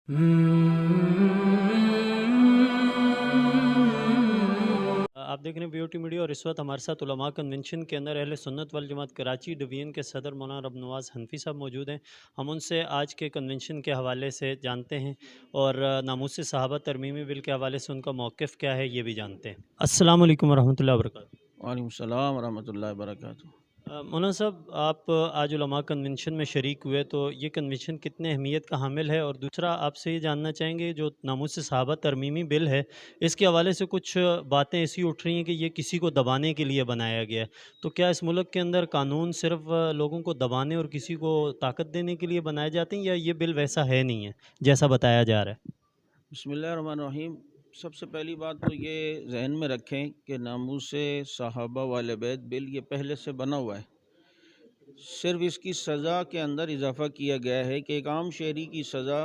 आप देख रहे हैं BOT मीडिया और इस वक्त हमारे साथ उलमा कन्वेंशन के अंदर अहले सुन्नत वल जमात कराची डिवीज़न के सदर मौलाना रब नवाज़ हनफी साहब मौजूद हैं। हम उनसे आज के कन्वेंशन के हवाले से जानते हैं और नामूस सहाबा तरमीमी बिल के हवाले से उनका मौक़िफ़ क्या है ये भी जानते हैं। अस्सलाम वालेकुम वरहमतुल्लाहि वबरकातुहू। वालेकुम सलाम वरहमतुल्लाहि वबरकातुहू। मौलाना साहब, आप आज उलमा कन्वेंशन में शरीक हुए तो ये कन्वेंशन कितने अहमियत का हामिल है? और दूसरा आपसे ये जानना चाहेंगे जो नामूस सहाबा तरमीमी बिल है, इसके हवाले से कुछ बातें ऐसी उठ रही हैं कि ये किसी को दबाने के लिए बनाया गया है। तो क्या इस मुल्क के अंदर कानून सिर्फ़ लोगों को दबाने और किसी को ताकत देने के लिए बनाए जाते हैं, या ये बिल वैसा है नहीं है जैसा बताया जा रहा है? बिस्मिल्लाहिर्रहमानिर्रहीम। सबसे पहली बात तो ये जहन में रखें कि नामूस सहाबा वाले बैत बिल ये पहले से बना हुआ है। सिर्फ इसकी सज़ा के अंदर इजाफ़ा किया गया है कि एक आम शहरी की सज़ा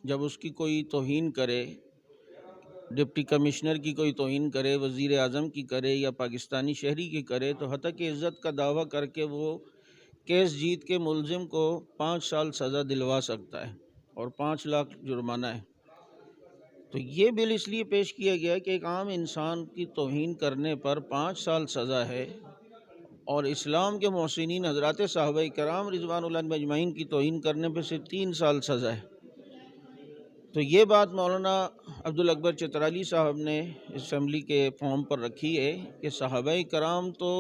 जब उसकी कोई तौहीन करे, डिप्टी कमिश्नर की कोई तौहीन करे, वज़ीर आज़म की करे या पाकिस्तानी शहरी की करे, तो हत्ता कि इज़्ज़त का दावा करके वो केस जीत के मुलज़िम को 5 साल सज़ा दिलवा सकता है और 5 लाख जुर्माना है। तो ये बिल इसलिए पेश किया गया है कि एक आम इंसान की तौहीन करने पर 5 साल सज़ा है और इस्लाम के मोहसिनीन हज़रात सहाबाए किराम रिज़वानुल्लाह अजमईन की तौहीन करने पर सिर्फ 3 साल सज़ा है। तो ये बात मौलाना अब्दुल अकबर चित्राली साहब ने असम्बली के फॉर्म पर रखी है कि सहाबाए किराम तो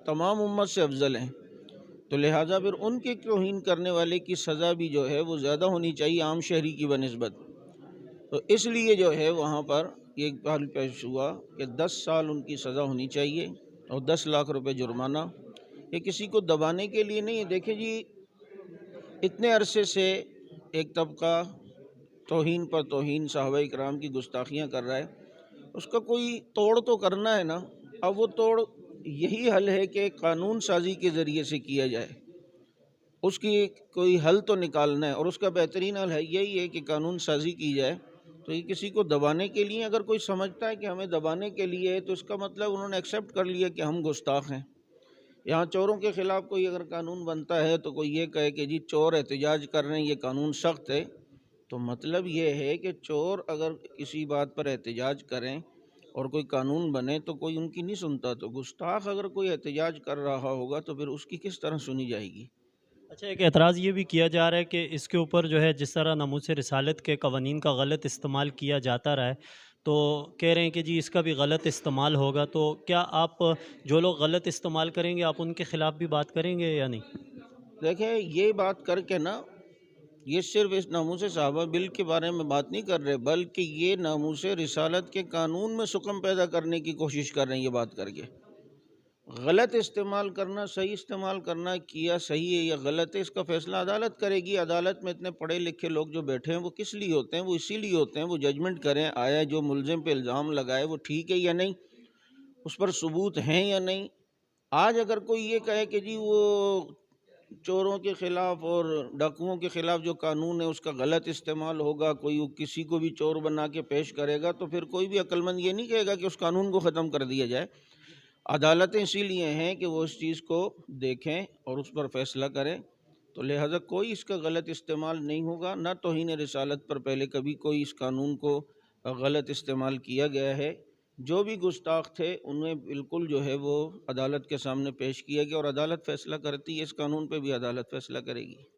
तमाम उम्मत से अफजल हैं, तो लिहाजा फिर उनके तौहीन करने वाले की सज़ा भी जो है वो ज़्यादा होनी चाहिए आम शहरी की बनिस्बत। तो इसलिए जो है वहाँ पर एक बात पेश हुआ कि 10 साल उनकी सज़ा होनी चाहिए और 10 लाख रुपए जुर्माना। ये किसी को दबाने के लिए नहीं है। देखिए जी, इतने अरसे से एक तबका तौहीन पर तौहीन सहाबाए किराम की गुस्ताखियाँ कर रहा है, उसका कोई तोड़ तो करना है ना। अब वो तोड़ यही हल है कि कानून साजी के ज़रिए से किया जाए, उसकी कोई हल तो निकालना है और उसका बेहतरीन हल है यही है कि कानून साजी की जाए। तो ये किसी को दबाने के लिए, अगर कोई समझता है कि हमें दबाने के लिए है तो इसका मतलब उन्होंने एक्सेप्ट कर लिया कि हम गुस्ताख हैं। यहाँ चोरों के ख़िलाफ़ कोई अगर कानून बनता है तो कोई ये कहे कि जी चोर एहतजाज कर रहे हैं, ये कानून सख्त है, तो मतलब ये है कि चोर अगर किसी बात पर एहतजाज करें और कोई कानून बने तो कोई उनकी नहीं सुनता। तो गुस्ताख अगर कोई एहतजाज कर रहा होगा तो फिर उसकी किस तरह सुनी जाएगी? अच्छा, एक एतराज़ ये भी किया जा रहा है कि इसके ऊपर जो है जिस तरह नामूस रिसालत के कवानीन का गलत इस्तेमाल किया जाता रहा है, तो कह रहे हैं कि जी इसका भी गलत इस्तेमाल होगा। तो क्या आप जो लोग गलत इस्तेमाल करेंगे आप उनके ख़िलाफ़ भी बात करेंगे या नहीं? देखें, ये बात करके ना, ये सिर्फ इस नामूस सहाबा बिल के बारे में बात नहीं कर रहे, बल्कि ये नामूस रिसालत के कानून में सुकम पैदा करने की कोशिश कर रहे हैं। ये बात करके गलत इस्तेमाल करना, सही इस्तेमाल करना, किया सही है या गलत है, इसका फैसला अदालत करेगी। अदालत में इतने पढ़े लिखे लोग जो बैठे हैं वो किस लिए होते हैं? वो इसीलिए होते हैं वो जजमेंट करें आया जो मुलजिम पे इल्ज़ाम लगाए वो ठीक है या नहीं, उस पर सबूत हैं या नहीं। आज अगर कोई ये कहे कि जी वो चोरों के ख़िलाफ़ और डाकुओं के ख़िलाफ़ जो कानून है उसका गलत इस्तेमाल होगा, कोई किसी को भी चोर बना के पेश करेगा, तो फिर कोई भी अक्लमंद ये नहीं कहेगा कि उस कानून को ख़त्म कर दिया जाए। अदालतें इसीलिए हैं कि वो इस चीज़ को देखें और उस पर फ़ैसला करें। तो लिहाजा कोई इसका गलत इस्तेमाल नहीं होगा, ना तौहीन रिसालत पर पहले कभी कोई इस कानून को गलत इस्तेमाल किया गया है। जो भी गुस्ताख थे उन्हें बिल्कुल जो है वो अदालत के सामने पेश किया गया और अदालत फ़ैसला करती है। इस कानून पे भी अदालत फ़ैसला करेगी।